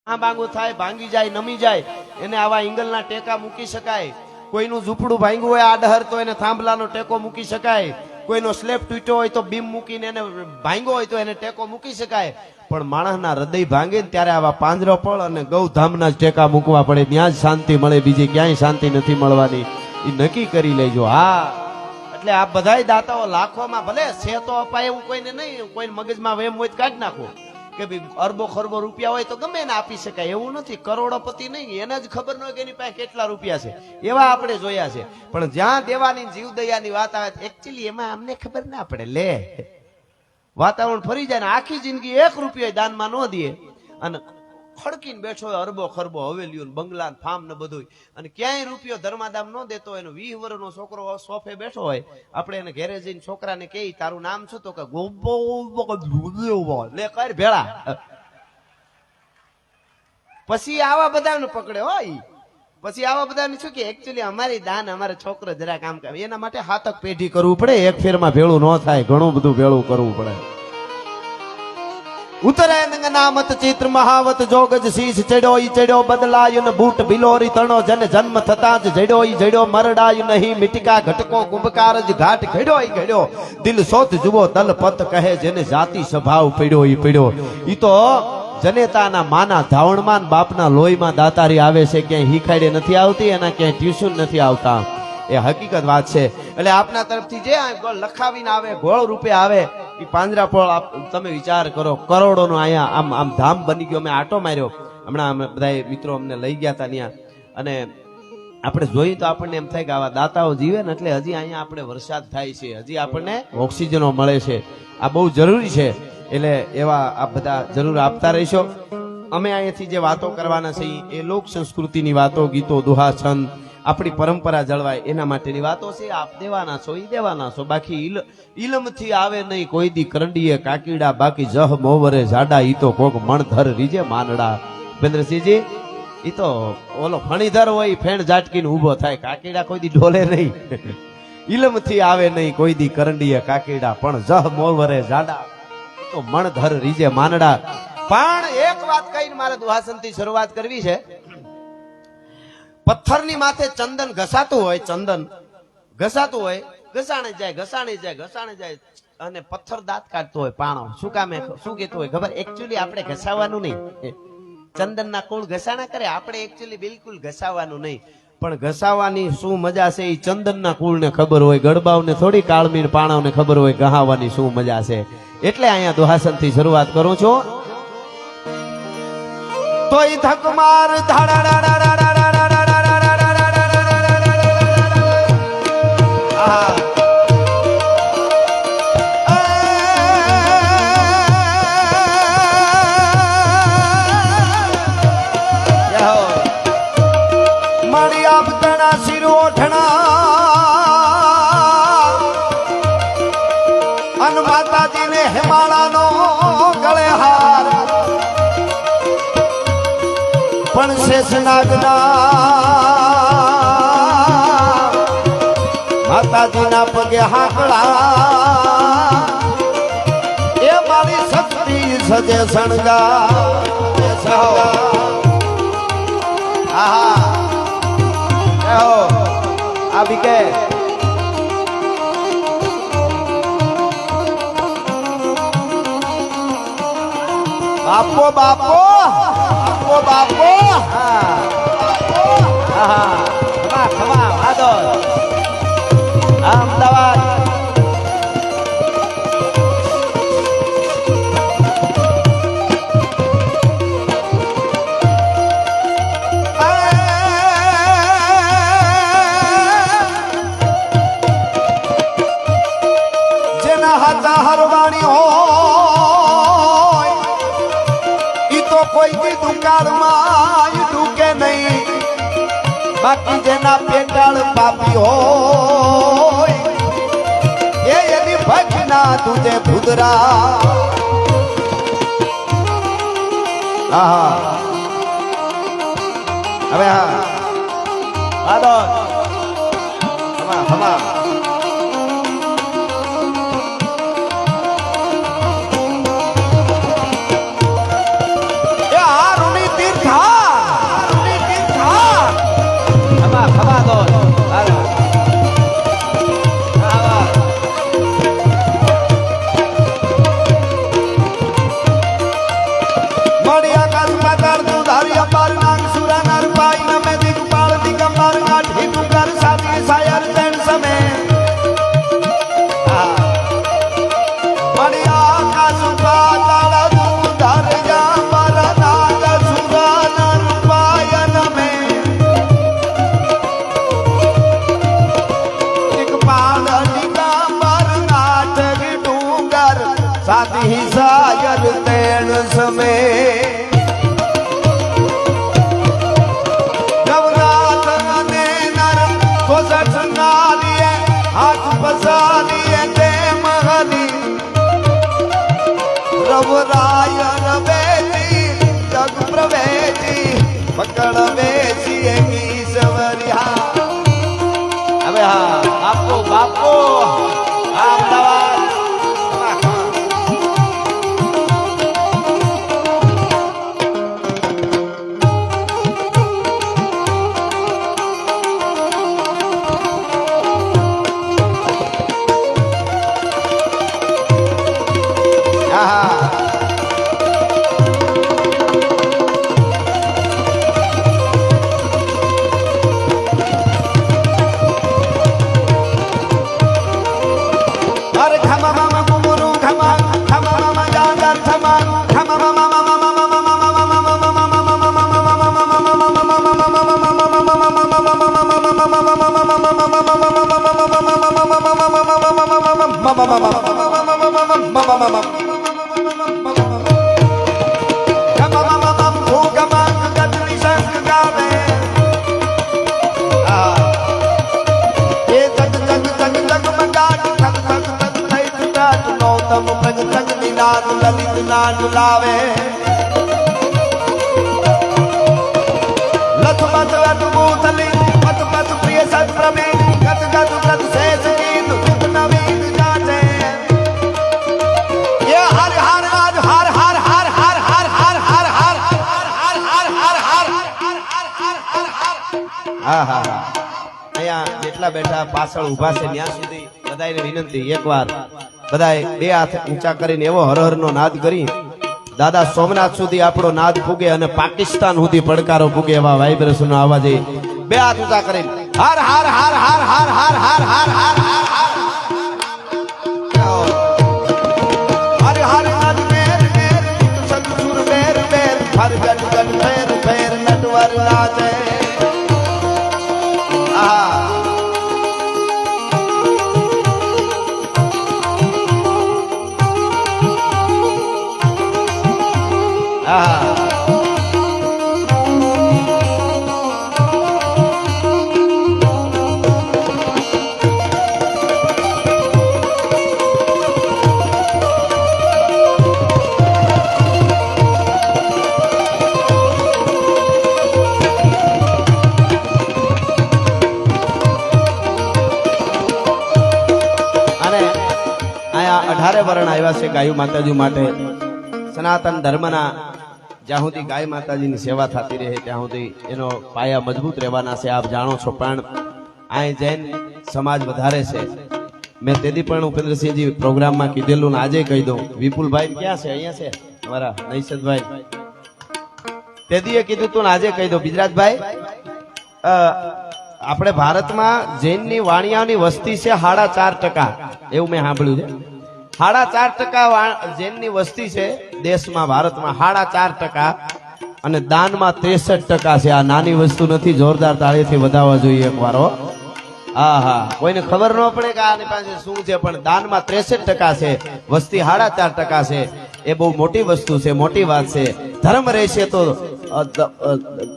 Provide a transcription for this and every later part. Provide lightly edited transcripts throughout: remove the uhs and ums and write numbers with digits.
આ બાંગો થાય, ભાંગી જાય, નમી જાય, એને આવા ઈંગલના ટેકા મૂકી શકાય. કોઈનું ઝૂંપડું ભાંગ્યું હોય આડહર તો એને થાંભલાનો ટેકો મૂકી શકાય. કોઈનો સ્લેબ તૂટ્યો હોય તો બીમ મૂકીને એને ભાંગ્યો હોય તો એને ટેકો મૂકી શકાય. પણ માણસના હૃદય ભાંગે ને ત્યારે આવા પાંજરાપોળ અને ગૌધામના જ ટેકા મૂકવા પડે. ત્યાં જ શાંતિ મળે, બીજી ક્યાંય શાંતિ નથી મળવાની. એ નક્કી કરી લેજો. હા, એટલે આ બધાય દાતાઓ લાખોમાં ભલે છે તો અપાય એવું કોઈને નહીં. કોઈ મગજમાં વેમ હોય તો કાઢી નાખો કે ભાઈ અરબો ખરબો રૂપિયા હોય તો ગમે એને આપી શકાય, એવું નથી. કરોડોપતિ નહીં, એને જ ખબર ન હોય કે એની પાસે કેટલા રૂપિયા છે, એવા આપણે જોયા છે. પણ જ્યાં દેવાની જીવદયાની વાત આવે એકચ્યુઅલી એમાં અમને ખબર ના પડે. લે વાતાવરણ ફરી જાય ને આખી જિંદગી 1 રૂપિયો દાનમાં ન દે અને ખડકીને બેઠો હોય અરબો ખરબો હવેલીઓ બંગલા ફાર્મ ને બધું, અને ક્યાંય રૂપિયો ધર્માદામ ન દેતો હોય. 20 વર્ષનો છોકરો સોફે બેઠો હોય, આપણે એને ઘેરે જઈને છોકરાને કહી તારું નામ શું, તો કે ગોબો લે કર ભેળા. પછી આવા બધાને પકડે હોય, પછી આવા બધાને શું કે એકચ્યુઅલી અમારી દાન અમારે છોકરો જરા કામ કરે, એના માટે હાથક પેઢી કરવું પડે. એક ફેરમાં ભેળું ન થાય, ઘણું બધું ભેળું કરવું પડે. ઉતરે નામત ચિત્ર મહાવત જોગજ શીશ ચડ્યો ઈ ચડ્યો બદલાયો ને બૂટ બિલોરી તણો જન જન્મ થતા જ જડ્યો ઈ જડ્યો મરડાયું નહીં મિટિકા ઘટકો કુંભકાર જ ઘાટ ઘડ્યો ઈ ઘડ્યો દિલ સોત જુઓ દલ પત કહે જેને જાતિ સ્વભાવ પડ્યો ઈ પડ્યો. ઈ તો જનેતાના માના ધાવણમાં બાપના લોહીમાં દાતારી આવે છે, ક્યાંય હિખાડે નથી આવતી, એના ક્યાંય ટ્યુશન નથી આવતા. એ હકીકત વાત છે. એટલે આપના તરફથી જે લખાવીને આવે, ગોળ રૂપે આવે, એ પાંજરાપોળ તમે વિચાર કરો, કરોડોનો અહીંયા આમ આમ ધામ બની ગયો. અમે આટો માર્યો હમણાં, બધા મિત્રો અમને લઈ ગયા હતા ત્યાં, અને આપણે જોઈએ તો આપણને એમ થાય કે આવા દાતાઓ જીવે ને એટલે હજી અહીંયા આપણે વરસાદ થાય છે, હજી આપણને ઓક્સિજનો મળે છે. આ બહુ જરૂરી છે. એટલે એવા આ બધા જરૂર આપતા રહીશો. અમે અહીંયાથી જે વાતો કરવાના છે એ લોક સંસ્કૃતિની વાતો, ગીતો, દુહા, છંદ, આપણી પરંપરા જળવાય એના માટેની વાતો છે. આપ દેવાના છો, ઈ દેવાના છો. બાકી ઇલમથી આવે નહીં કોઈ દી કરંડીએ કાકીડા, બાકી જહ મોવરે જાડા, ઈ તો કોક મણધર રીજે માનડા. ભેન્દ્રસિંહજી, ઈ તો ઓલો ફણીધર હોય ફેણ ઝાટકીને ઉભો થાય, કાકીડા કોઈ દી ડોલે નહીં. ઇલમથી આવે નહીં કોઈ દી કરંડીએ કાકીડા, પણ જહ મોવરે જાડા, ઈ તો મણધર રીજે માનડા. પણ એક વાત કહીને મારે દુહાસનથી શરૂઆત કરવી છે. પથ્થરની માથે ચંદન ઘસાતું હોય, ચંદન ઘસાતું હોય, ઘસાણે જાય ઘસાણે જાય ઘસાણે જાય, અને પથ્થર દાંત કાઢતો હોય પાણો. શું કામે, શું કહેતો હોય ખબર? એકચ્યુઅલી આપણે ઘસાવાનું નહીં. ચંદનના કુળ ઘસાણા કરે, આપણે એકચ્યુઅલી બિલકુલ ઘસાવાનું નહીં. પણ ઘસાવાની શું મજા છે એ ચંદનના કુળને ખબર હોય, ગડબાવને થોડી કાળમીન પાણાવને ખબર હોય ગહાવાની શું મજા છે. એટલે અહીંયા દુહાસનથી શરૂઆત કરું છું. તો ઈ ધકમાર ધાડા મારી આપતના શિર ઓઠણા અન માતાજીને હિમાળાનો ગળે હાર, પણ શેષનાગના માતાજીના પગે હાકડા, એ મારી શક્તિ સજે શણગા. આ બીકે બાપો બાપો બાપો બાપો. ખમા ખમા વાદો અમદાવાદ. જેના હાથા હરવાણી હોય ઈ તો કોઈ દી દુકાળમાં ડૂકે નહીં, બાકી જેના પેટાળ પાપી હોય એ એની ભજના તુજે ભૂદરા. હવે હા આદો હમા હમા. એ આ રૂની તીર્થ વેચી પકડ બેસી ઈશ્વરિયા હવે હા બાપો બાપો આ અમદાવાદ લાવે લથમત અટમૂતલી પત પત પ્રિય સત્પ્રમે ગત ગત ગત શેષ ગીત સુત નવીન જાતે ये हर हर आज हर हर हर हर हर हर हर हर हर हर हर हर હા હા અહીંયા જેટલા બેઠા પાછળ ઊભા છે ત્યાં સુધી બધાને વિનંતી એકવાર બધાએ બે હાથ ઊંચા કરીને એવો હર હર નો નાદ કરી દાદા સોમનાથ સુધી આપણો નાદ ફૂગે અને પાકિસ્તાન સુધી પડકારો ફૂગે એવા વાઇબ્રેશન નો અવાજ બે હાથ ઊંચા કરીને હર હર હર હર હર હર હર હર હર હર હર નાદ મેર મેર સતસુર મેર મેર હર ગન ગન મેર મેર નટવર નાચે આ વરણ આવ્યા છે ગાયું માતાજી માટે સનાતન ધર્મના જ્યાં સુધી ગાય માતાજીની સેવા થતી રહે ત્યાં સુધી એનો પાયા મજબૂત રહેવાના છે આપ જાણો છો પણ અહીં જૈન સમાજ વધારે છે મેં તેથી પણ ઉપેન્દ્રસિંહજી પ્રોગ્રામમાં કીધેલું ને આજે કહી દઉં વિપુલભાઈ ક્યાં છે અહીંયા છે અમારા નૈષદભાઈ તેદીએ કીધું તું આજે કહી દઉં ગુજરાતભાઈ આપણે ભારતમાં જૈનની વાણિયાની વસ્તી છે 4.5% એવું મેં સાંભળ્યું છે 4.5% જૈનની વસ્તી છે દેશમાં ભારતમાં 4.5% અને દાનમાં 63% છે આ નાની વસ્તુ નથી જોરદાર તાળીથી વધાવવા જોઈએ એક વાર હા હા કોઈને ખબર ન પડે કે આની પાસે શું છે પણ દાનમાં 63% છે વસ્તી 4.5% છે એ બહુ મોટી વસ્તુ છે મોટી વાત છે ધર્મ રહેશે તો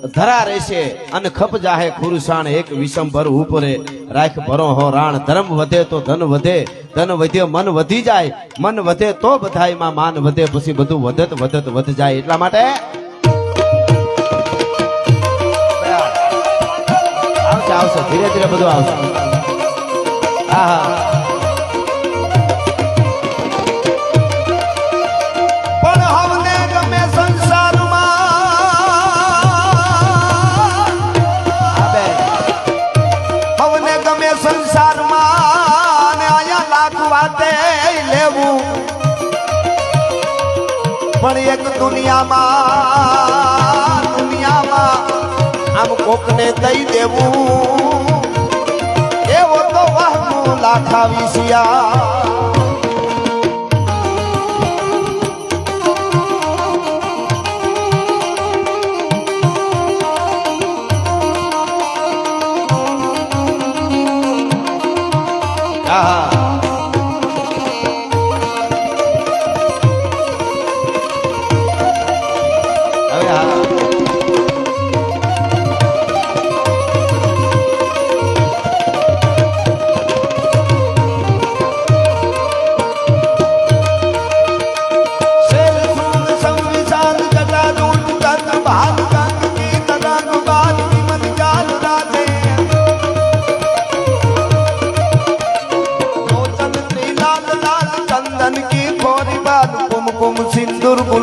ધરા રહેશે અને ખપ જાહે ખુરસાણ એક વિષમ ભર ઉપરે રાખ ભરો હો રાણ ધર્મ વધે તો ધન વધે ધન વધે મન વધી જાય મન વધે તો બધાયમાં માન વધે પછી બધું વધત વધત વધ જાય એટલા માટે આવશે આવશે ધીરે ધીરે બધું આવશે હા હા પણ એક દુનિયામાં આમ કોકને દઈ દેવું એવો તો વહમું લાખાવી શિયા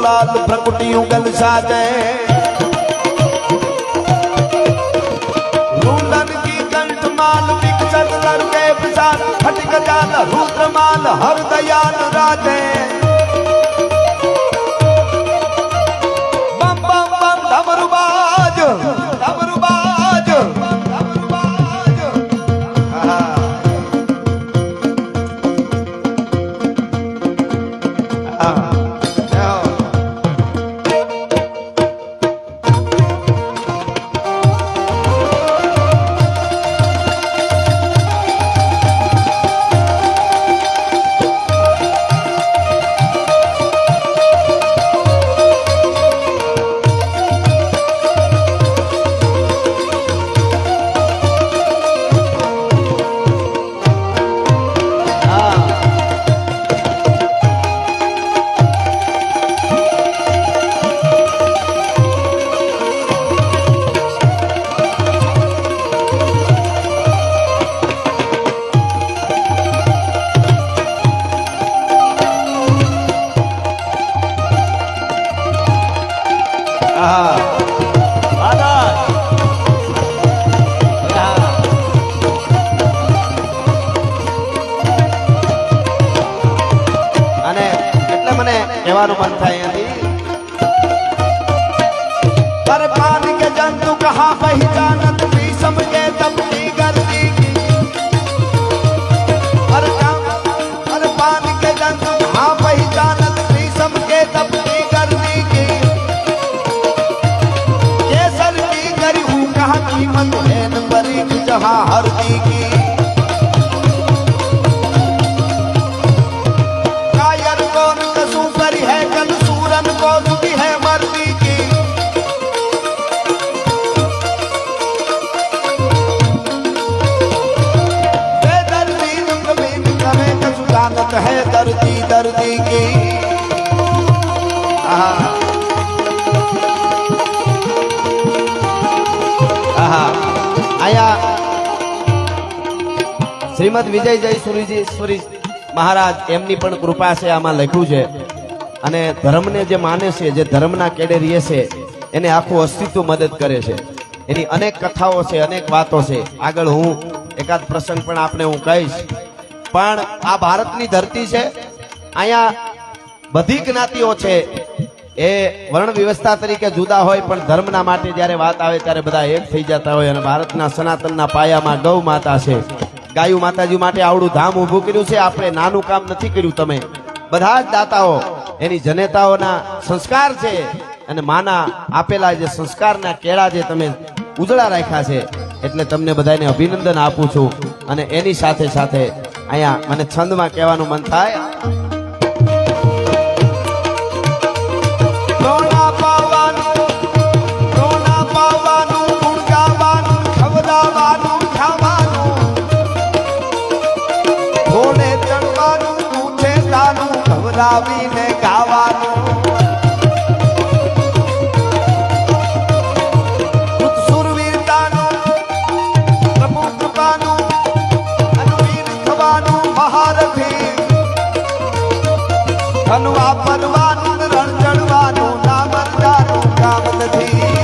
लाल प्रकुटी उगल साजे रूलन की कंठ माल विकसत लड़के विशाल फटक जाल रुद्रमाल हर दयाल राजे बम बम बम डमरुबाज डमरुबाज डमरुबाज कहेવાનું મન થાય અહીંયાથી पर पान के जंतु कहाँ पहचानत भीषम के तपती गर्दी की पर पान के जंतु कहाँ पहचानत भीषम के तपती गर्दी की केसर की गरी हूँ कहाँ कीमत है न बरी जहाँ हरदी की है कल सूरन को दुखी है मर्दी की बेदर्दी दुख बीन करे कसुदानत है दर्दी दर्दी की आया श्रीमद विजय जयसुरी महाराज एमनी पण कृपा છે આમાં લખ્યું છે અને ધર્મને જે માને છે જે ધર્મના કેડે રહે છે એને આખું અસ્તિત્વ મદદ કરે છે એની અનેક કથાઓ છે અનેક વાતો છે આગળ હું એકાદ પ્રસંગ પણ આપને હું કહીશ પણ આ ભારતની ધરતી છે અહીંયા બધી જ્ઞાતિઓ છે એ વર્ણ વ્યવસ્થા તરીકે જુદા હોય પણ ધર્મના માટે જ્યારે વાત આવે ત્યારે બધા એક થઈ જતા હોય અને ભારતના સનાતનના પાયામાં ગૌ માતા છે ગાયું માતાજી માટે આવડું ધામ ઊભું કર્યું છે આપણે નાનું કામ નથી કર્યું તમે બધા જ દાતાઓ એની જનેતાઓના સંસ્કાર છે અને માના આપેલા જે સંસ્કારના કેળા જે તમે ઉજળા રાખ્યા છે એટલે તમને બધાને અભિનંદન આપું છું અને એની સાથે સાથે અહીંયા મને છંદમાં કહેવાનું મન થાય ને ગાવાનું સુરવીરતાનું પ્રભુ કૃપાનું અનુવીર થવાનું મહારથી ધન વાપરવાનું રણ ચડવાનું નામ જાનું કામ નથી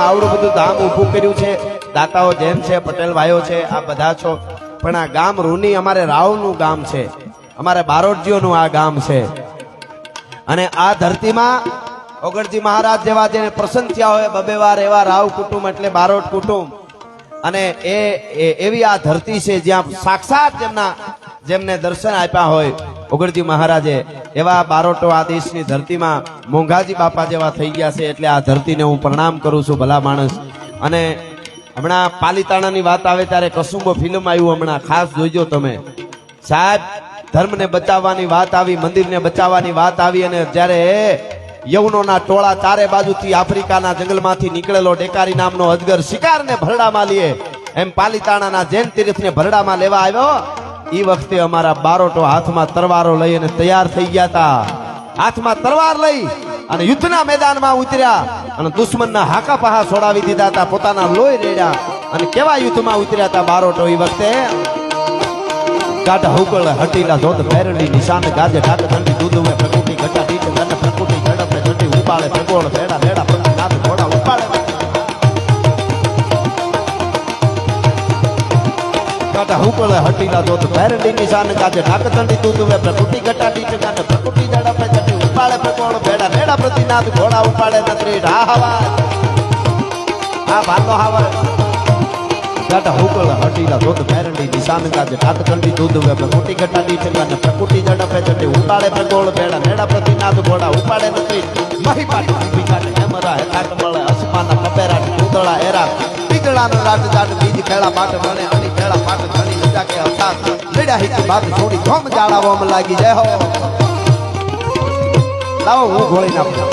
આવડું બધું ધામ ઊભું કર્યું છે દાતાઓ જેમ છે પટેલ ભાઈઓ છે આ બધા છો પણ આ ગામ રૂની અમારે રાવનું ગામ છે અમારે બારોટજીઓનું આ ગામ છે અને આ ધરતીમાં ઓગણજી મહારાજ જેવા જેને પ્રસન્ન થયા હોય બબે વાર એવા રાવ કુટુંબ એટલે બારોટ કુટુંબ અને એવી આ ધરતી છે જ્યાં સાક્ષાત જેમને દર્શન આપ્યા હોય ઓગણજી મહારાજે એવા બારોટો આ દેશની ધરતીમાં મોંઘાજી બાપા જેવા થઈ ગયા છે એટલે આ ધરતીને હું પ્રણામ કરું છું ભલા માણસ અને હમણાં પાલીતાણાની વાત આવે ત્યારે કસુંબો ફિલ્મ આવ્યું હમણાં ખાસ જોઈજો તમે સાહેબ ધર્મને બચાવવાની વાત આવી મંદિરને બચાવવાની વાત આવી અને જ્યારે યવનોના ટોળા ચારે બાજુથી આફ્રિકાના જંગલમાંથી નીકળેલો ડેકારી નામનો અજગર શિકારને ભરડામાં લે એમ પાલીતાણાના જૈન તીર્થને ભરડામાં લેવા આવ્યો. એ વખતે અમારા બારોટો હાથમાં તરવારો લઈ અને તૈયાર થઈ ગયા હતા. હાથમાં તરવાર લઈ અને યુદ્ધના મેદાનમાં ઉતર્યા અને દુશ્મનના હાકા પહા છોડાવી દીધા હતા. પોતાના લોહી રેડ્યા અને કેવા યુદ્ધમાં ઉતર્યા હતા બારોટો એ વખતે. ગાઢ હુકળ હટીલા ધોત ભેરડી નિશાન ગાજે ઢાક ઠંડી દૂધવે પ્રકૃતિ ઘટા ટીચ ધન પ્રકૃતિ ઝડપે ઠંડી ઉપાડે પ્રગોળ ભેડા ભેડા પંખી નાથ ઘોડા ઉપાડે. ગાઢ હુકળ હટીલા ધોત ભેરડી નિશાન ગાજે ઢાક ઠંડી દૂધવે પ્રકૃતિ ઘટા ટીચ ધન પ્રકૃતિ ઝડપે ઠંડી ઉપાડે પ્રગોળ ભેડા ભેડા પ્રતિનાથ ઘોડા ઉપાડે નત્રી રાહવા આ ભાલો હાવર. ગાઢ હુકળ હટીલા ધોત ભેરડી નિશાન ગાજે ઢાક ઠંડી દૂધવે પ્રકૃતિ ઘટા ટીચ ધન પ્રકૃતિ ઝડપે ઠંડી ઉપાડે પ્રગોળ ભેડા ભેડા પ્રતિનાથ ઘોડા ઉપાડે નત્રી મહી પાટી વિકાટ હેમરા હેકાટ મળે અસમાના કપેરાટ ઉદળા એરા બીજળાનો રાટ જાટ બીજ ખેડા પાટ રણે અણી ખેડા પાટ ઘણી નજા કે અવતાર લેડા હિત બાત છોડી ધોમ જાળાવવામાં લાગી જાય હો. લાવો હું ગોળી નાખું.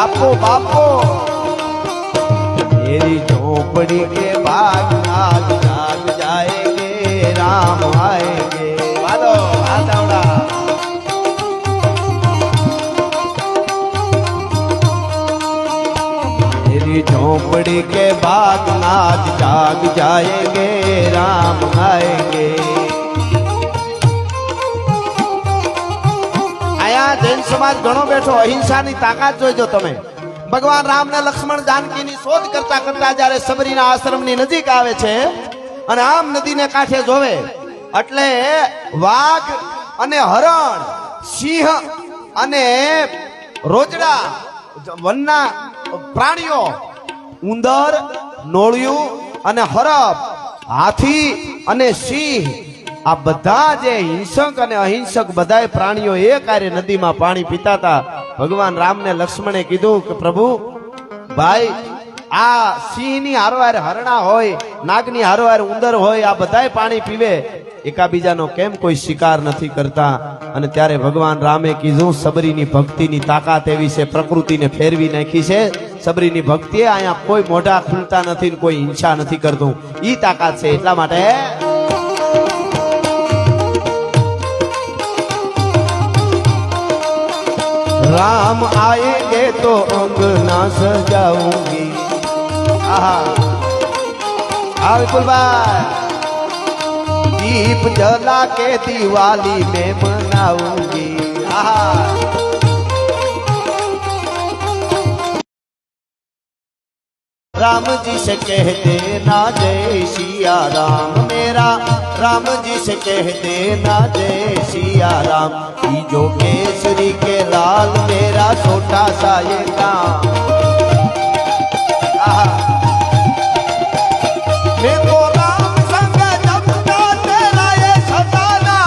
बापो बापो मेरी झोपड़ी के बाग आज जाग जाएंगे राम आएंगे. वालो आदावड़ा मेरी झोपड़ी के बाग आज जाग जाएंगे राम आएंगे. जैन समाज घणो बैठो अहिंसानी ताकात जोईजो तमे. भगवान राम ने लक्ष्मण जानकीनी शोध करता करता જ્યારે સબરીના આશ્રમની નજીક આવે છે અને આમ નદીને કાંઠે જોવે એટલે વાઘ અને હરણ સિંહ અને રોજડા વનના પ્રાણીઓ ઉંદર નોળિયું અને હરફ હાથી અને સિંહ આ બધા જે હિંસક અને અહિંસક બધાય પ્રાણીઓ એક આરે નદીમાં પાણી પીતા હતા. ભગવાન રામને લક્ષ્મણે કીધું કે પ્રભુ ભાઈ આ સિંહની હારવાર હરણા હોય નાગની હારવાર ઉંદર હોય આ બધાય પાણી પીવે એકાબીજાનો કેમ કોઈ શિકાર નથી કરતા. અને ત્યારે ભગવાન રામે કીધું સબરીની ભક્તિની તાકાત એવી છે પ્રકૃતિને ફેરવી નાખી છે. સબરીની ભક્તિએ અહીંયા કોઈ મોઢા ખુલતા નથી કોઈ હિંસા નથી કરતું ઈ તાકાત છે. એટલા માટે राम आएंगे तो अंगना सजाऊंगी. हाँ विपुल भाई दीप जला के दिवाली में मनाऊंगी. राम जी से कह देना जय सिया राम मेरा राम जी से कह देना जय सिया राम. जो केसरी के लाल मेरा छोटा सा ये काम. मैं तो राम संग जपता तेरा ये सताना.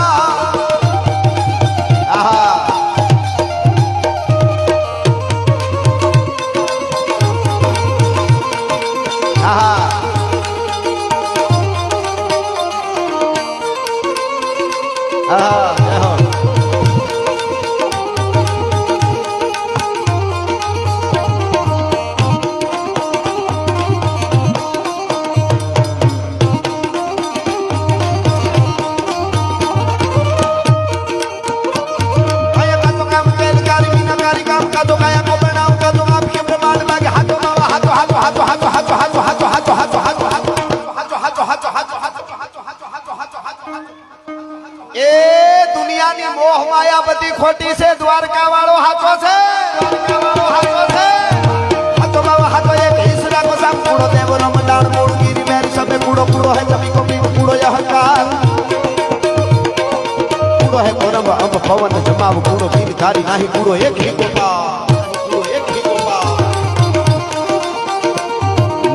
ધારી નાહી કૂડો એક હી ગોપાલ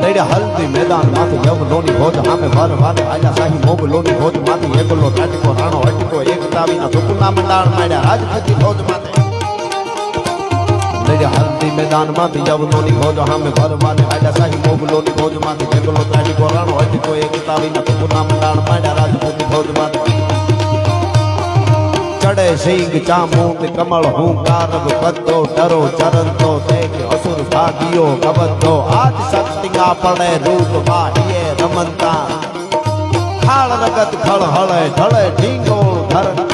લડ્યા હલ્દી મેદાન માંથી યવલોની હોજ સામે ભર વાલે આજા શાહી મોગલોની હોજ માંથી એકલો ટાટકો રાણો અટકો એકતાવીના સુકુના મંડાણ માંડ્યા રાજપૂતી હોજ માથે લડ્યા હલ્દી મેદાન માંથી યવલોની હોજ સામે ભર વાલે આજા શાહી મોગલોની હોજ માંથી એકલો ટાટકો રાણો અટકો એકતાવીના સુકુના મંડાણ માંડ્યા રાજપૂતી હોજ માથે ચડે સિંહ ચામુંડ કમળ હુંકાર કદ્દો ડરો ચરંતો દેખ અસુર ભાગ્યો કબદ્દો આજ શક્તિના પડે રૂપ વાહીએ રમંતા ખાળ રગત ખળ હળે ઢળે ઢીંગોળ ધરતા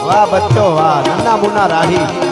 વાહ બચ્ચો વાહ નન્ના મુન્ના રાહી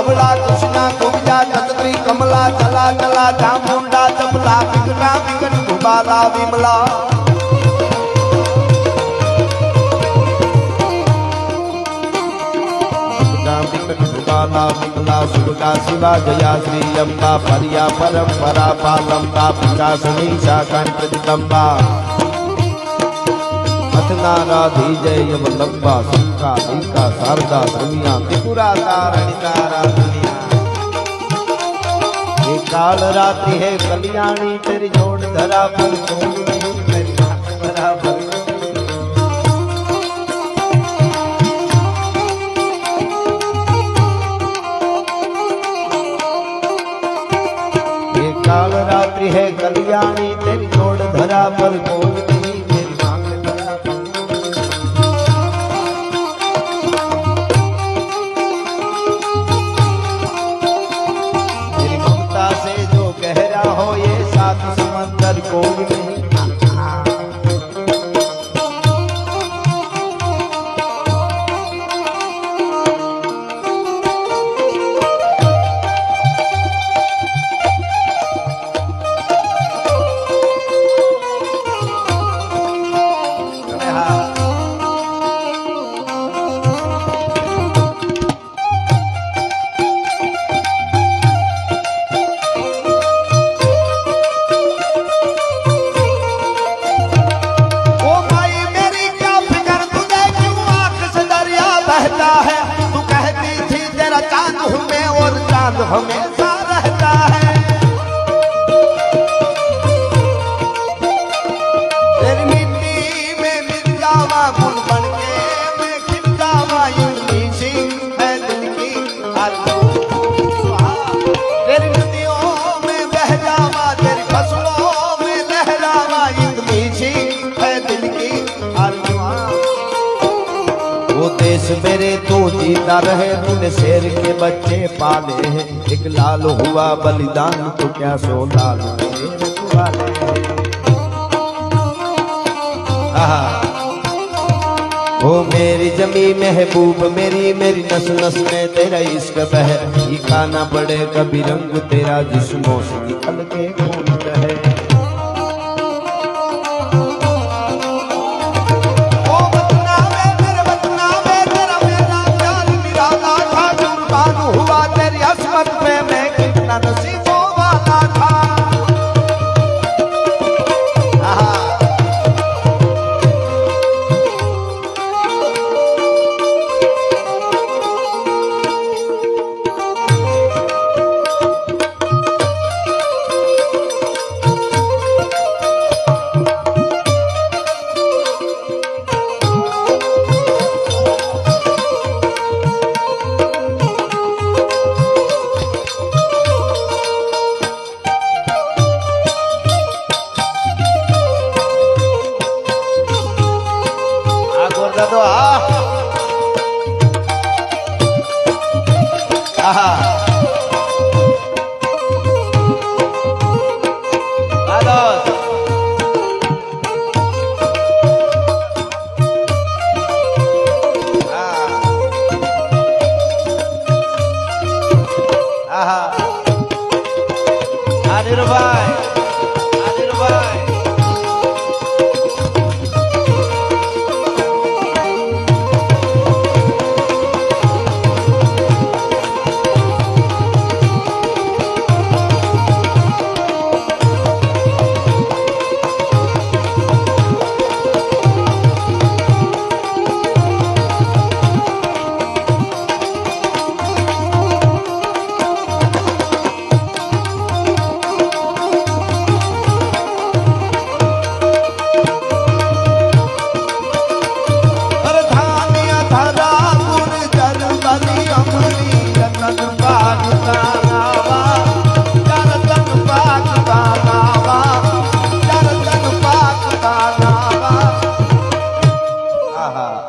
ધવલા કૃષ્ણા કુબજા તત્રી કમલા ચલા ચલા ચામુંડા ચપલા વિકટા વિકટ ગુબાલા વિમલા વિકટ ગુબાલા વિમલા સુગા શિવા જયા શ્રી અંબા પર્યા પરંપરા પાલંબા પિચાસની શાકાન પ્રતિદંબા રાધી જય લંબા શંકા દીકા શારદા ધર્મિયા ત્રિપુરા તારણિકા રાધનિયા ये काल रात्रि है कल्याणी तेरी जोड़ धरा पर कोई नहीं तेरी बराबर ये काल रात्रि है कल्याणी तेरी जोड़ धरा पर कोई नहीं हो ये सात समंदर कोई नहीं हमेशा रहता है तेरी मिट्टी में मिल जावा गुल बन के मैं खिल जावा यूं सी है दिल की तेरी नदियों में बह जावा तेरी फसलों में लहरावा यूं सी है दिल की वो देश मेरे तू जीता रहे तूने शेर के बच्चे पाले हैं एक लाल हुआ बलिदान तो क्या सो लाल वाले ओ मेरी जमी महबूब मेरी मेरी नस नस में तेरा इश्क बह खाना पड़े कभी रंग तेरा जिस्मों से निकल के खून रहे हुआ तेरी असमत पे मैं कितना नसीबों वाला था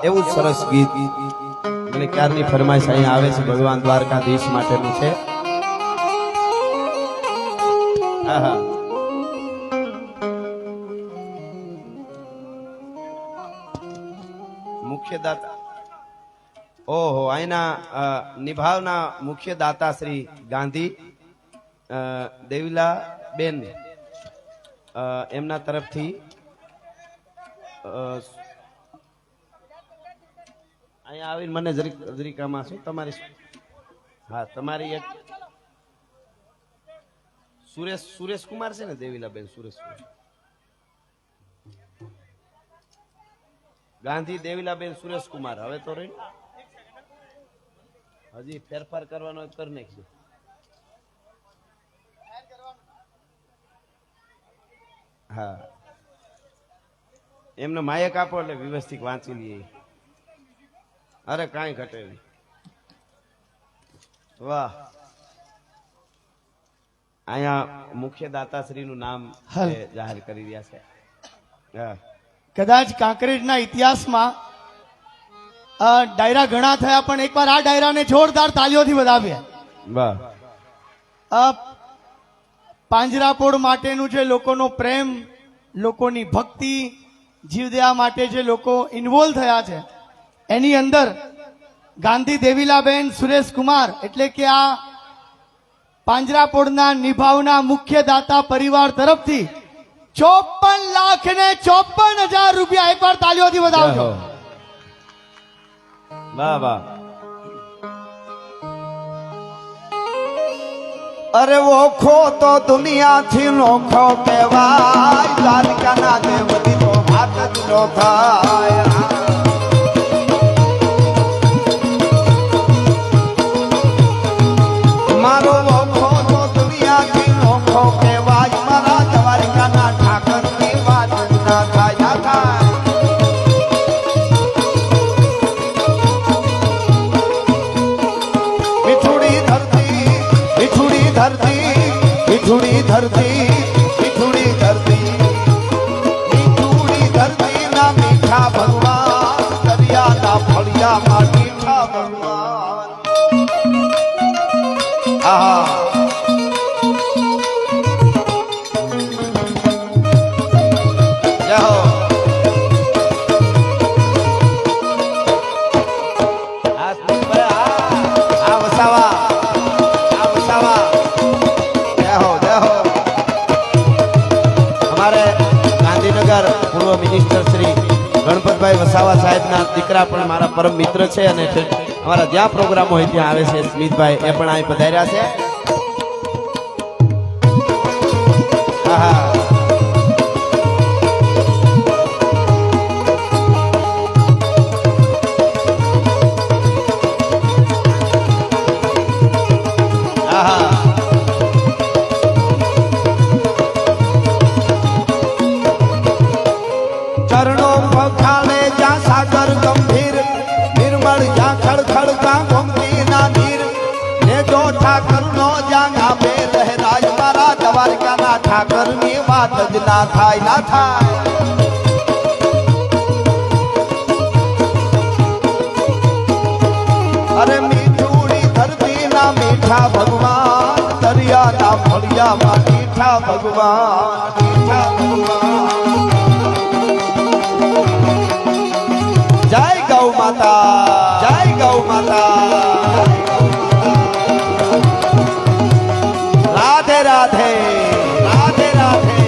એવું સરસ ગીત મને ક્યારની ફરમાઈશ અહીંયા આવે છે ભગવાન દ્વારકાધીશ માટેનું છે. મુખ્ય દાતા ઓહો અહીંના નિભાવના મુખ્ય દાતા શ્રી ગાંધી દેવીલા બેન એમના તરફથી અહીંયા આવીને મને જરીકામાં શું તમારી હા તમારી એક સુરેશ કુમાર છે ને દેવીલા બેન સુરેશ ગાંધી દેવીલા બેન સુરેશ કુમાર હવે તો રહી હજી ફેરફાર કરવાનો કરી નાખજો. હા એમને માયક આપો એટલે વ્યવસ્થિત વાંચી લઈએ. અરે કાંઈ ઘટે નહીં. વાહ અહીંયા મુખ્ય દાતાશ્રીનું નામ જાહેર કરી રહ્યા છે. હા કદાચ કાંકરેજના ઇતિહાસમાં ડાયરા ઘણા થયા પણ એકવાર આ ડાયરાને જોરદાર તાલીઓથી વધાવીએ. વાહ પાંજરાપોળ માટેનું જે લોકોનો પ્રેમ લોકોની ભક્તિ જીવદયા માટે જે લોકો ઇન્વોલ્વ થયા છે એની અંદર ગાંધી દેવીલાબેન સુરેશ કુમાર એટલે કે આ પાંજરાપોળના નિભાવના મુખ્ય દાતા પરિવાર તરફથી 54,54,000 રૂપિયા એકવાર તાલીઓથી વધાવજો. વાહ વાહ. અરે ઓખો તો દુનિયાથી નોખો કહેવાય દ્વારકાના દેવથી તો વાત જ નો થાય. મારો ઓખો તો દુનિયાથી નોખો કહેવાય મારા દ્વારકાના ઠાકરની વાત જ ના થાય થાય. મીઠુડી ધરતી મીઠુડી ધરતી મીઠુડી ધરતી મીઠુડી ધરતી મીઠુડી ધરતી ના મીઠા ભગવાન દરિયાના ફળિયામાં મીઠા ભગવાન. આહા જય હો. આ વસાવા પૂર્વ મિનિસ્ટર શ્રી ગણપતભાઈ વસાવા સાહેબના દીકરા પણ મારા પરમ મિત્ર છે અને અમારા જ્યાં પ્રોગ્રામ હોય ત્યાં આવે છે. સ્મિતભાઈ એ પણ અહીં પધાર્યા છે. આહા ચરણો પખાલે જ્યાં સાગર ગંભીર નિર્મળ જ્યાં ખડખડ કા ગોમતી ના નીર ને જો ઠાકર નો જ્યાં ગામે લહેરાય મારા દ્વારકાના ઠાકર ની વાત જ ના થાય ના થાય. અરે મીઠુડી ધરતી ના મીઠ મીઠા ભગવાન દરિયાના ફળિયામાં મીઠા ભગવાન મીઠા ભગવાન જય ગૌ માતા જય ગૌ માતા રાધે રાધે રાધે રાધે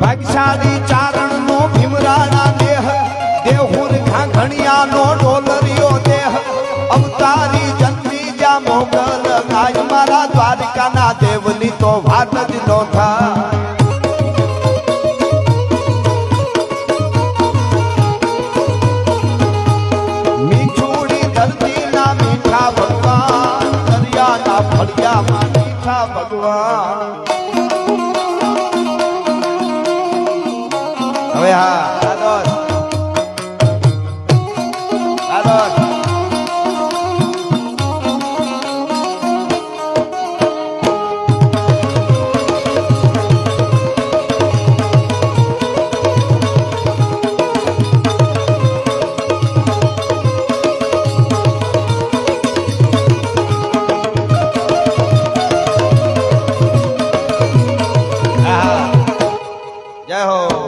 ભાગશાળી ચારણ નો ભીમરાણા દેહ દેહુર ઘાઘણિયા નો ડોલરિયો દેહ અવતારી જન્મી જા મોગલ ગાય મારા દ્વારકાના દેવની તો વાત જ નો થાય મીઠુડી ધરતીના મીઠા ભગવાન દરિયાના ફળિયામાં મીઠા ભગવાન હવે હા દાદોસ દાદોસ જય હો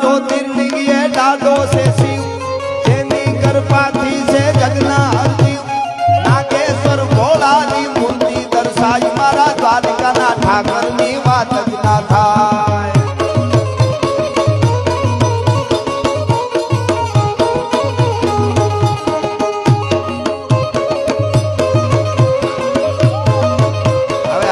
ज्योतिर्लिंग ये डाडो से शिव जेनी कृपाथी से जगना हरदीव नागेश्वर भोलानी मूर्ति दर्शाई मारा द्वारकाना ठाकરની વાત જ ના થાય હવે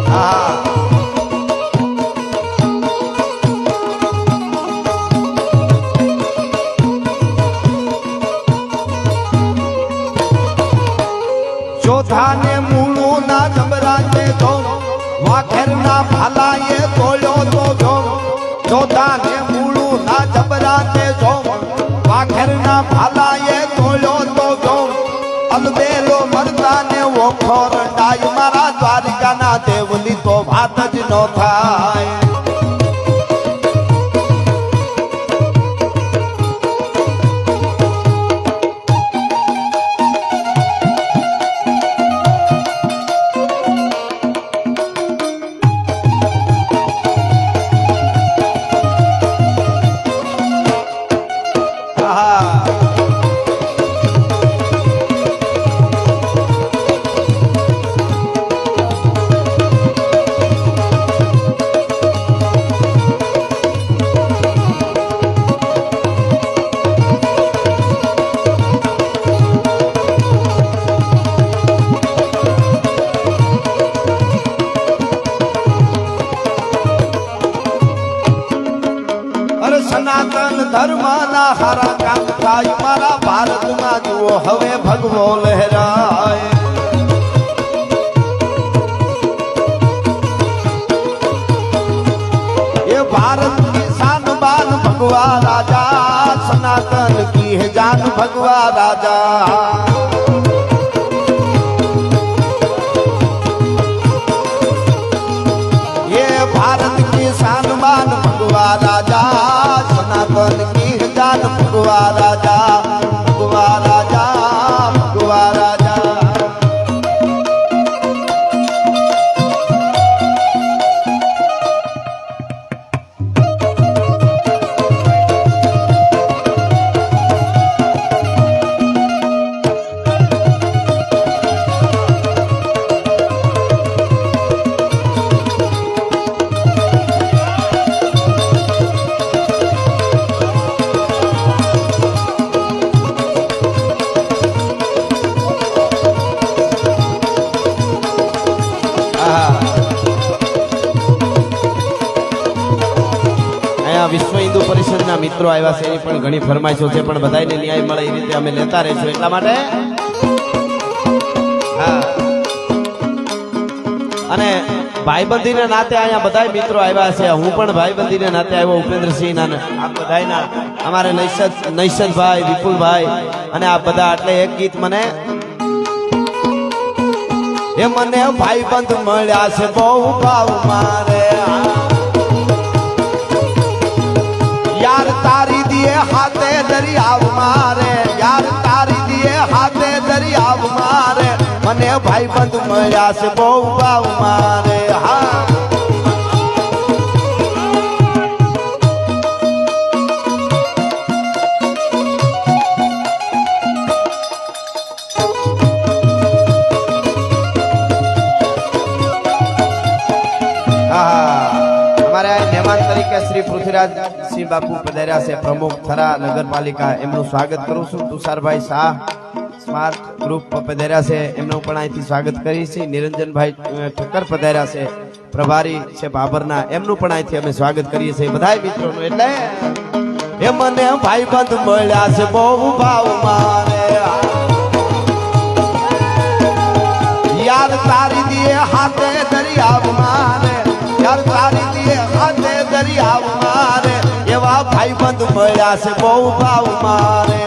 હા ચોથાને મૂળું ના જબરાતે તો વાઘેરના ભાલાએ તોડ્યો તો જો ચોથાને મૂળું ના જબરાતે જો વાઘેરના ભાલાએ તોડ્યો તો જો અલબેલો મરદાને ઓખો રંડાય મારા દ્વારકાના દેવની તો વાત જ ન થાય સનાતન ધર્મના હારા કામ થાય મારા ભારતમાં જુઓ હવે ભગવો લહેરાય भारत की शान बान भगवा राजा, सनातन की है जान भगवा राजा। ये भारत की शान बान भगवा राजा, सनातन की है जान भगवा राजा, भगवा राजा, भगवा राजा। વિશ્વ હિન્દુ પરિષદના મિત્રો આવ્યા છે, એની પણ ઘણી ફરમાઈશો છે, પણ બધાને ન્યાય મળે એ રીતે અમે લેતા રહીશું, એટલા માટે હા. અને ભાઈબંધીના નાતે અહીંયા બધા મિત્રો આવ્યા છે, હું પણ ભાઈબંધીના નાતે આવ્યો, ઉપેન્દ્રસિંહ ના આ બધાના, અમારે નૈશદભાઈ, વિપુલભાઈ અને આ બધા, એટલે એક ગીત મને એ મને ભાઈબંધ મળ્યા છે બહુ ભાવ મારે, यार तारी दिए हाथे दरियाव मारे, यार तारी दिए हाथे दरियाव मारे, मने भाई बंद मया से बहु भाव मारे। हाँ हमारे मेहमान तरीके श्री पृथ्वीराज सिंह बापू पधार्या से, प्रमुख थरा नगरपालिका, एमનું સ્વાગત કરું છું। તુષારભાઈ શાહ સ્માર્ટ ગ્રુપ પધાર્યા છે, એમનું પણ અહીંથી સ્વાગત કરી છે। નિરંજનભાઈ ઠક્કર પધાર્યા છે, પ્રભારી છે બાબરના, એમનું પણ અહીંથી અમે સ્વાગત કરીએ છીએ બધાય મિત્રોનું। એટલે એ મને ભાઈબંધ મળ્યા છે બહુ ભાવ મારે, यार तारी दिए हाथे दरियाव मारे, यार तारी दिए हाथे दरियाव मारे, एवा भाईबंध मळ्या से बहु भाव मारे।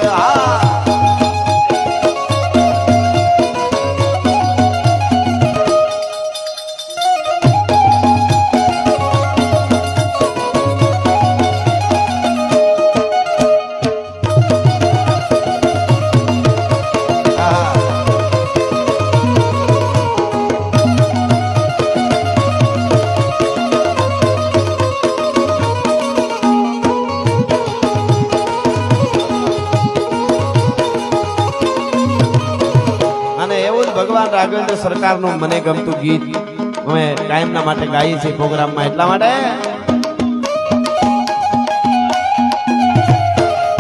ભગવાન રાઘવેન્દ્ર સરકારનું મને ગમતું ગીત અમે કાયમના માટે ગાઈએ છીએ પ્રોગ્રામમાં, એટલા માટે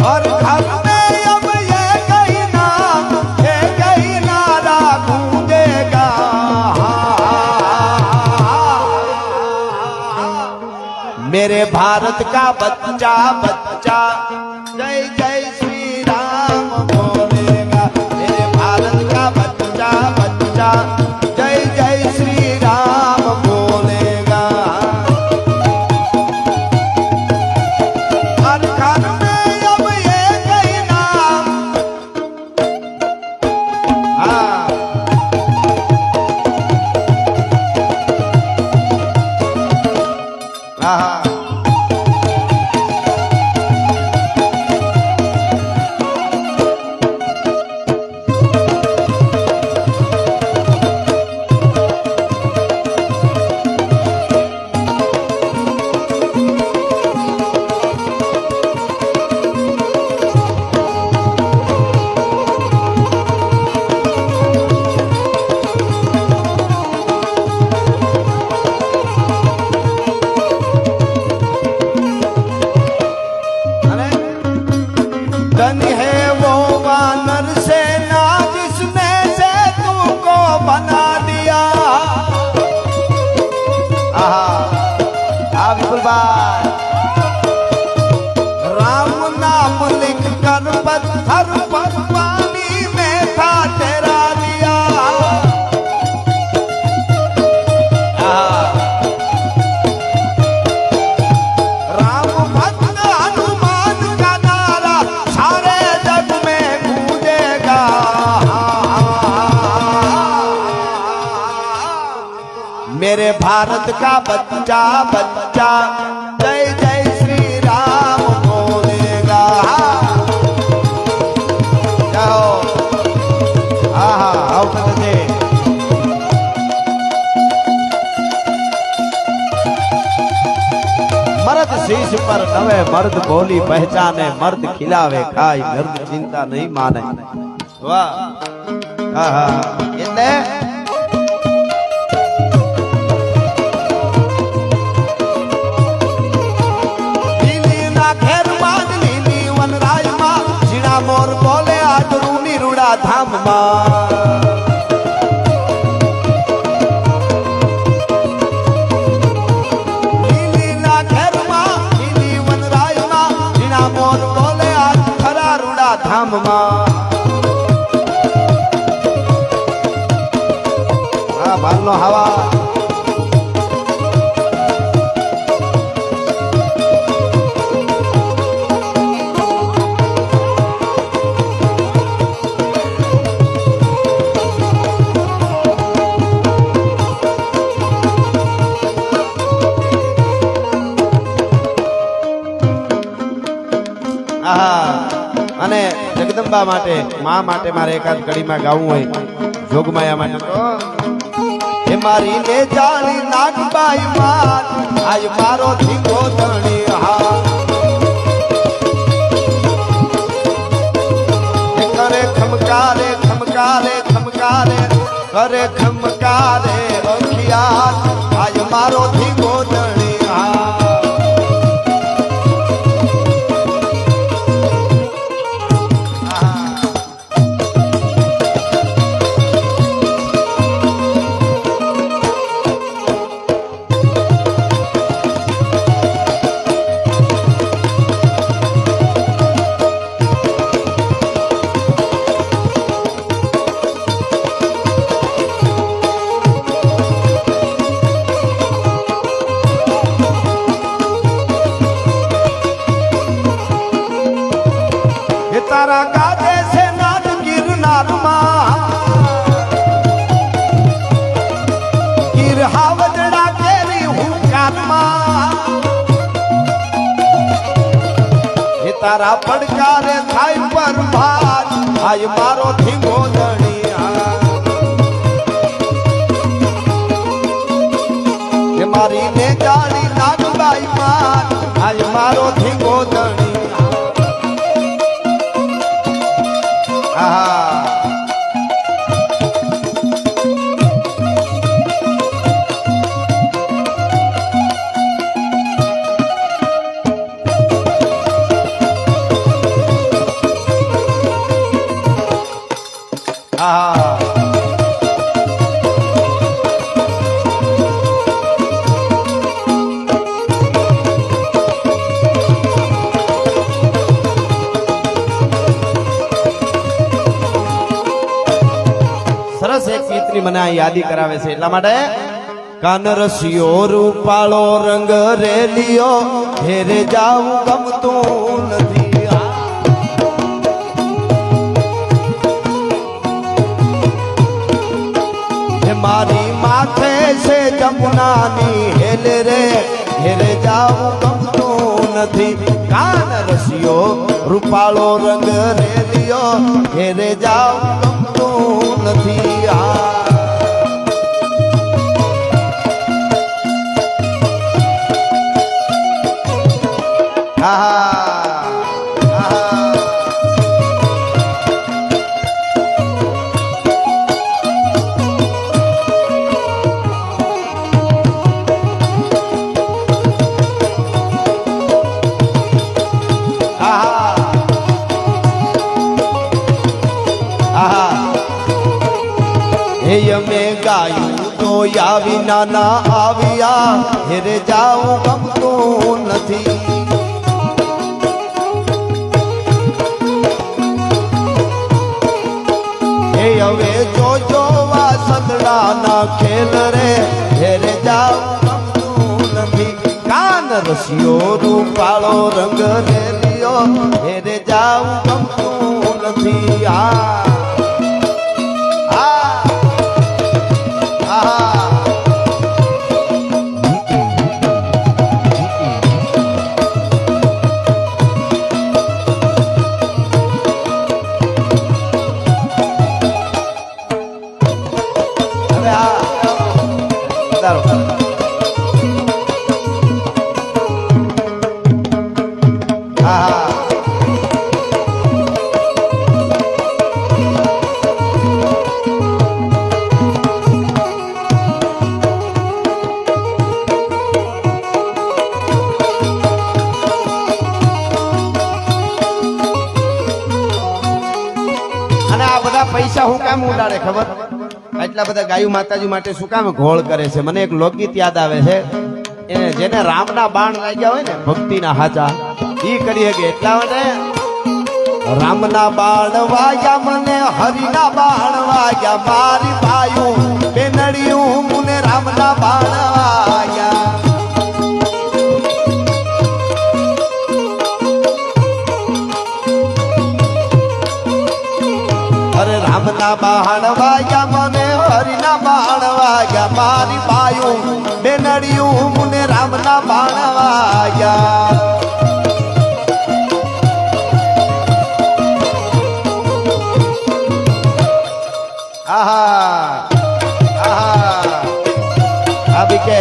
और घर में अब ये कहीं नारा गूंजेगा, मेरे भारत का बच्चा बच्चा जय जय श्री राम बोलेगा, मेरे भारत का बच्चा बच्चा जय जय श्री राम बोलेगा। हर घर में अब ये कहीं नाम, हाँ हाँ धन है वो वानर सेना जिसने से तुमको बना दिया। विपुल भाई, राम नाम लिख कर पत्थर पर पानी में था तेरा दिया। भारत का बच्चा बच्चा जय जय श्री राम बोलेगा। जाओ आहा आओ कदे मर्द शीश पर नवे मर्द बोली पहचाने मर्द खिलावे खाई मर्द चिंता नहीं माने। वाह आहा એટલે मोर बोले आदरू निरुड़ा धाम लीली ना घर लीली वनराय जीना मोर बोले आज खरा रुड़ा धाम बालो हवा અને જગદંબા માટે માં માટે મારે એકાદ કડીમાં ગાવું હોય જોગમાયા માટે તો હે મારી ને જાણી નાગબાઈ માર આજ મારો ધીકો ધણી હા કરે ખમકારે ખમકારે ખમકારે કરે ખમકારે અખિયા આજ મારો ધીકો ધણી હા तारा गाजे से नाद गिरनार गिर हावजड़ा केरी हुकार ये तारा पड़कारे थाई पर भाज आय मारो धींगो दणिया ये मारी ने जानी नागबाई मार आय मारो धींगो दणिया સરસ એક ગીતની મને આ યાદી કરાવે છે એટલા માટે કાનરસિયો રૂપાળો રંગ રેલિયો ઘેરે જાવું ગમતું નથી મારી માથે છે જમુનાની હેલ રે ઘેરે જાવું ગમતું નથી કાનરસિયો રૂપાળો રંગ રેલિયો ઘેરે જાવું ગમતું નથી મેં ગાયું તો આવી નાના આવ્યા ઘેરે જાવું ગમતું નથી હવે જોજો વાસંદડાના ખેલ રે ઘેરે જાવું ગમતું નથી કાનરસિયો રૂપાળો રંગ રેલિયો ઘેરે જાવું ગમતું નથી પૈસા હું કામ ઉડાડે ખબર? એટલા બધા ગાયું માતાજી માટે શું કામ ઘોળ કરે છે? મને એક લોકગીત યાદ આવે છે, એને જેને રામના બાણ લાગ્યા હોય ને ભક્તિના હાચા ઈ કરી શકે. એટલા માટે રામના બાણ વાગ્યા મને, હરિના બાણ વાગ્યા મારી બાયું બેનડિયું, મને રામના બાણ વાગ્યા. અરે રામના બાણ વાગ્યા મને, હરિના બાણ વાગ્યા મારી બાયું બેનડિયું, મને રામના બાણ વાગ્યા. આહા આહા આ બીકે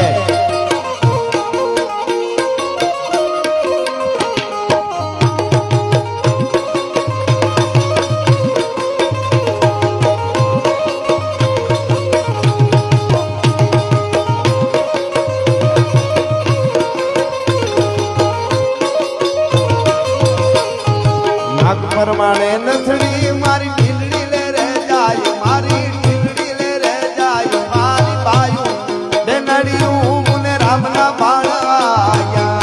નાગ પરમાણે નથડી મારી ઢીલડી લે રે જાય, મારી ઢીલડી લે રે જાય મારી બાયું બેનડિયું, મને રામના બાણ વાગ્યા.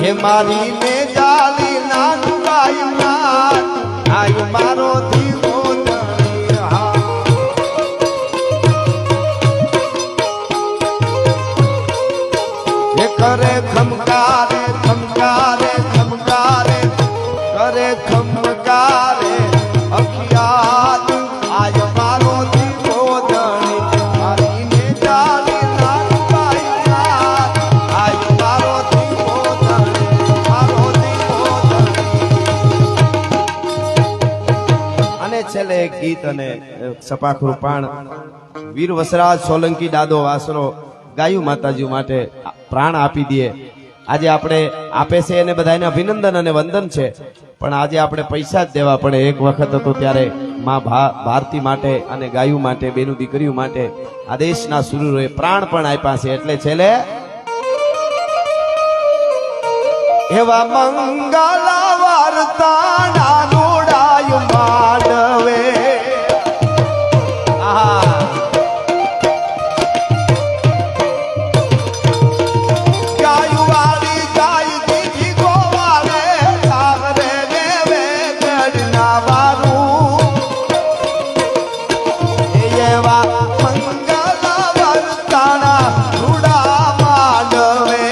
હે મારી ને જાલી નાનું ગાયું ના આયુ મારો ધીમો ધણી હા. હે કરે ખમકારે ખમકારે ખમકારે કરે ખમકારે અખિયાત આય મારો ધીમો ધણી, મારી ને જાલી નાનું ગાયું ના આયુ મારો ધીમો ધણી, મારો ધીમો ધણી. અને છેલ્લે એક ગીત અને સપાખરું પાણ વીર વસરાજ સોલંકી દાદો વાસરો ગાયું માતાજી માટે પ્રાણ આપી દે. આજે આપણે આપે છે એને બધાને અભિનંદન અને વંદન છે, પણ આજે આપણે પૈસા જ દેવા પડે. એક વખત હતો ત્યારે માં ભારતી માટે અને ગાયું માટે, બેનું દીકરીઓ માટે આ દેશના સુરુરોએ પ્રાણ પણ આપ્યા છે. એટલે છેલ્લે એવા મંગલા વાર્તા નાનોડાયું માંડવે. આહા ગાયું વાળી ગાય દીધી ગોવાળે, સાવરે દેવે ગઢના વારું. એવા મંગલા વાર્તાના રૂડા માંડવે.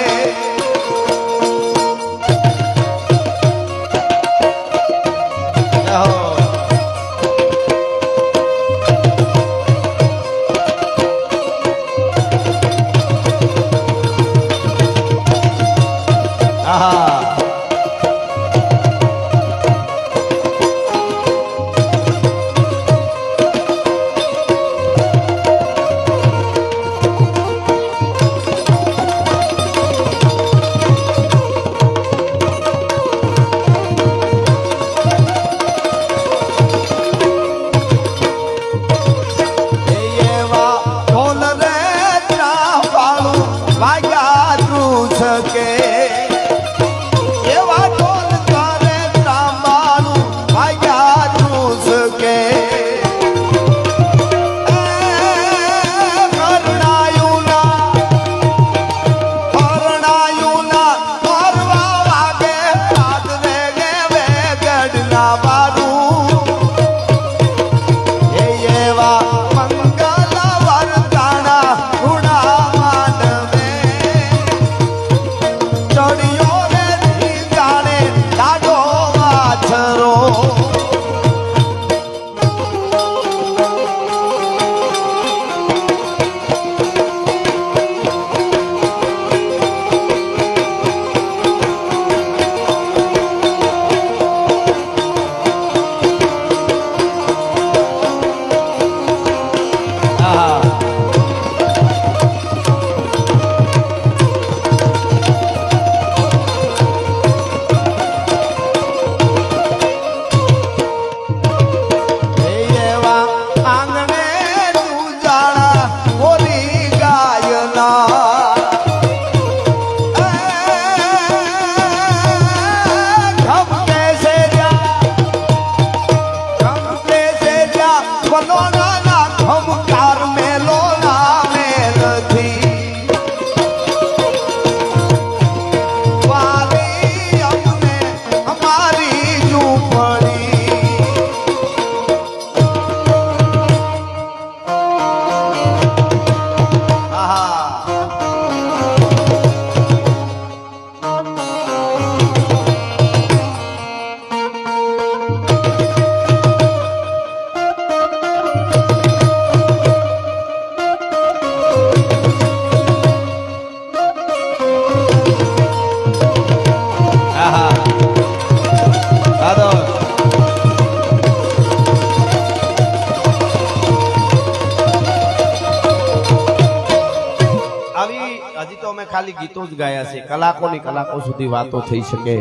ખાલી ગીતો જ ગાયા છે, કલાકોની કલાકો સુધી વાતો થઈ શકે,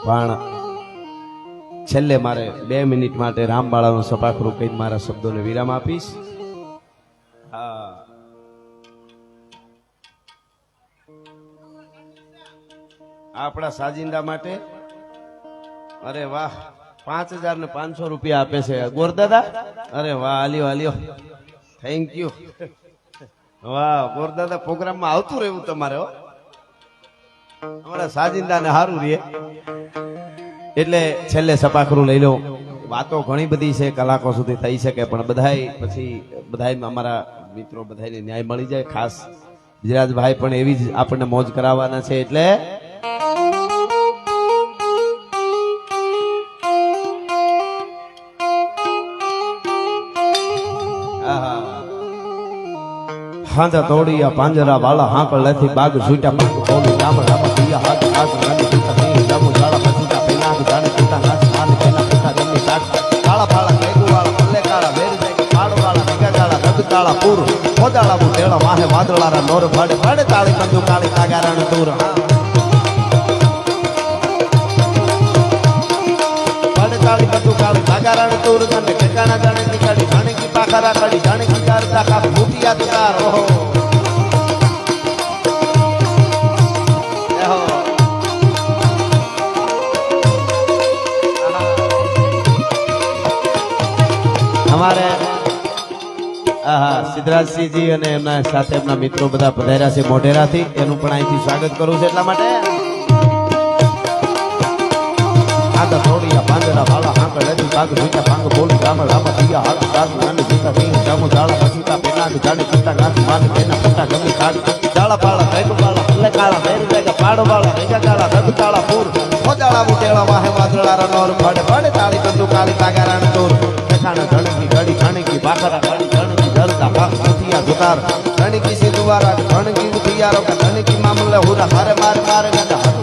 પણ છેલ્લે મારે 2 મિનિટ માટે રામબાળાનું સપાખરું કહીને મારા શબ્દોને વિરામ આપીશ. હા, આપણા સાજિંદા માટે અરે વાહ 5,500 રૂપિયા આપે છે ગોરદાદા. અરે વાહ, આલ્યો આલ્યો, થેન્ક યુ. વાહ ગોરદાદા, પ્રોગ્રામમાં આવતું રહેવું તમારે હો, અમારા સાજિંદાને સારું રહે. એટલે છેલ્લે સપાખરું લઈ લો. વાતો ઘણી બધી છે, કલાકો સુધી થઈ શકે, પણ બધાય પછી બધાય અમારા મિત્રો બધાને ન્યાય મળી જાય. ખાસ ગુજરાતભાઈ પણ એવી જ આપણને મોજ કરાવવાના છે. એટલે હાંધા તોડિયા પાંજરા વાળા હાંકળ લેથી બાગ છૂટ્યા પાક બોલી ગામડામાં દિયા હાથ હાથ નાની પિતા ની જામુ જાળા પછીતા પેલાગ જાણે પિતા નાચ માન કેના પિતા જમની સાક કાળા ફાળા કેગુ વાળા પલ્લે કાળા વેર જાય પાડો વાળા ભેગા જાળા રગ કાળા પૂર ખોદાળા બુટેળા માહે વાદળારા નોર ભાડે ભાડે તાળી બંદુ કાળી તાગારાણ દૂર ભાડે તાળી બંદુ કાળી તાગારાણ દૂર કને ઠેકાણા જાણે નીકાળી જાણે કી પાખરા કાળી જાણે કી કરતા કા ભૂતિયા દુકાર ઓહો हमारे સિદ્ધરાજસિંહજી અને એમના સાથે એમના મિત્રો બધા પધાર્યા છે મોઢેરાથી, એનું પણ અહીંથી સ્વાગત કરું છું. એટલા માટે આદા થોડિયા પાંદડા વાળા હાંકળ લેતી બાગ ભૂચા પાંગ બોલી ગામડામાં દિયા હાથ સાત નાની સીતા સિંહ જામુ જાળા પછીતા પેનાગ જાણે ચિત્તા ગાંઠ માન તેના પુટા ગમી કાગ જાળા પાળા કૈકુ વાળા પલ્લે કાળા મેરી વેગા પાડો વાળા ભેગા કાળા રગ કાળા પૂર ખોજાળા બુટેળા વાહે વાદળારા નોર ભાડે ભાડે તાળી બંદુ કાળી તાગારાણ તોર ઠેકાણા ધણકી ઘડી ઘણકી બાખરા ઘડી ઘણકી જલતા ભાગ મુઠિયા જુકાર ધણકી સી દુવારા ધણકી ઉઠિયારો કે ધણકી મામલે હુરા હારે મારે મારે ગંડા હાથ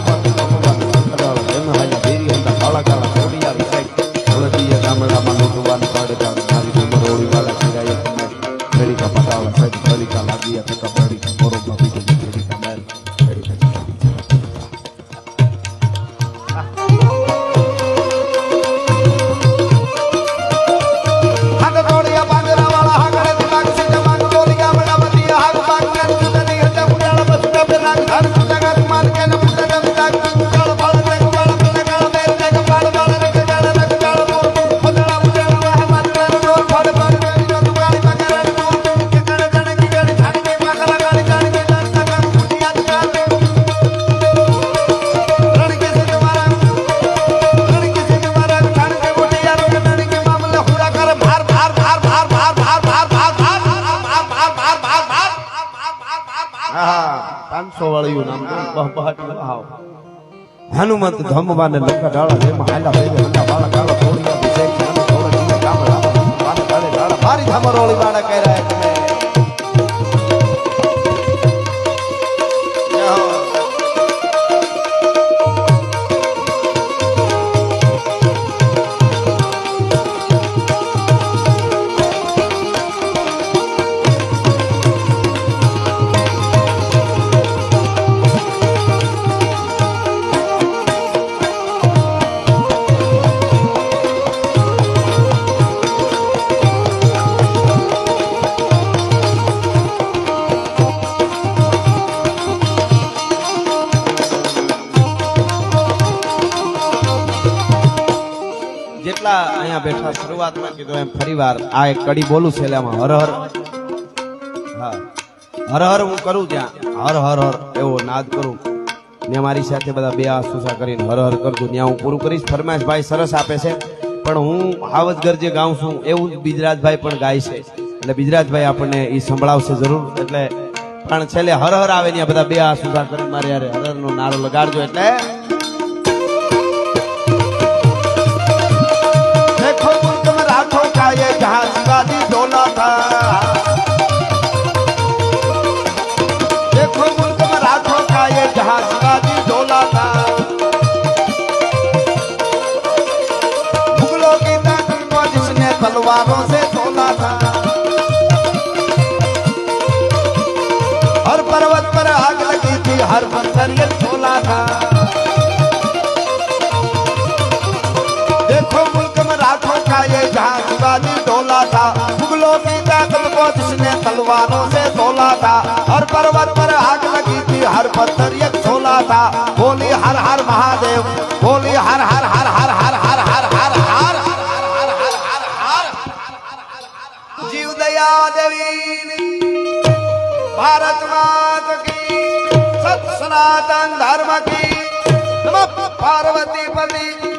એમ હાલે દેરી હતા કાળા કાળા છોડિયા વિસાઈ હળદીયા ગામડામાં લૂંટવાનું પાડે તાળી મારી ઉમર ઓળી વાળા કિરાય ઘડી કા પટાવા સાહેબ ઘડી કા લાગીયા થતા ઘડી કા બરોબર પીટી ઘડી કા મેલ ઘડી કા હનુમંત ધમવાને લખા ડાળા જેમાં હાલા બેરે હંડા વાળા કાળા થોડિયા વિજય જ્ઞાન થોડા જીને ગામડા વાળા કાળે ડાળા મારી ધામરોળી વાળા કર્યા તમે અહીંયા બેઠા શરૂઆતમાં કીધું એમ ફરીવાર આ એક કડી બોલું છે એમાં હર હર, હા હર હર હું કરું ત્યાં હર હર હર એવો નાદ કરું ને મારી સાથે બધા બે આસુસા કરીને હર હર કરજો ત્યાં હું પૂરું કરીશ. ફરમાઈશભાઈ સરસ આપે છે, પણ હું હાવજગર જે ગાઉં છું એવું જ બિજરાજભાઈ પણ ગાય છે, એટલે બિજરાજભાઈ આપણને એ સંભળાવશે જરૂર. એટલે પણ છેલ્લે હર હર આવે ત્યાં બધા બે આસુસા કરીને મારે યાર હર હર નો નારો લગાડજો. એટલે जहाँ शिवाजी डोला था देखो मुल्क में राठों का ये जहाँ शिवाजी डोला था मुगलों की ताकत को जिसने तलवारों से तोला था हर पर्वत पर आग लगी थी हर जिसने तलवारों से तोला था, हर पर्वत पर आग लगी थी, हर पत्थर एक छोला था। बोली हर हर महादेव, बोली हर हर हर हर हर हर हर हर हर जीव दया देवी भारत माता की, सत सनातन धर्म की, नमः पार्वती पति।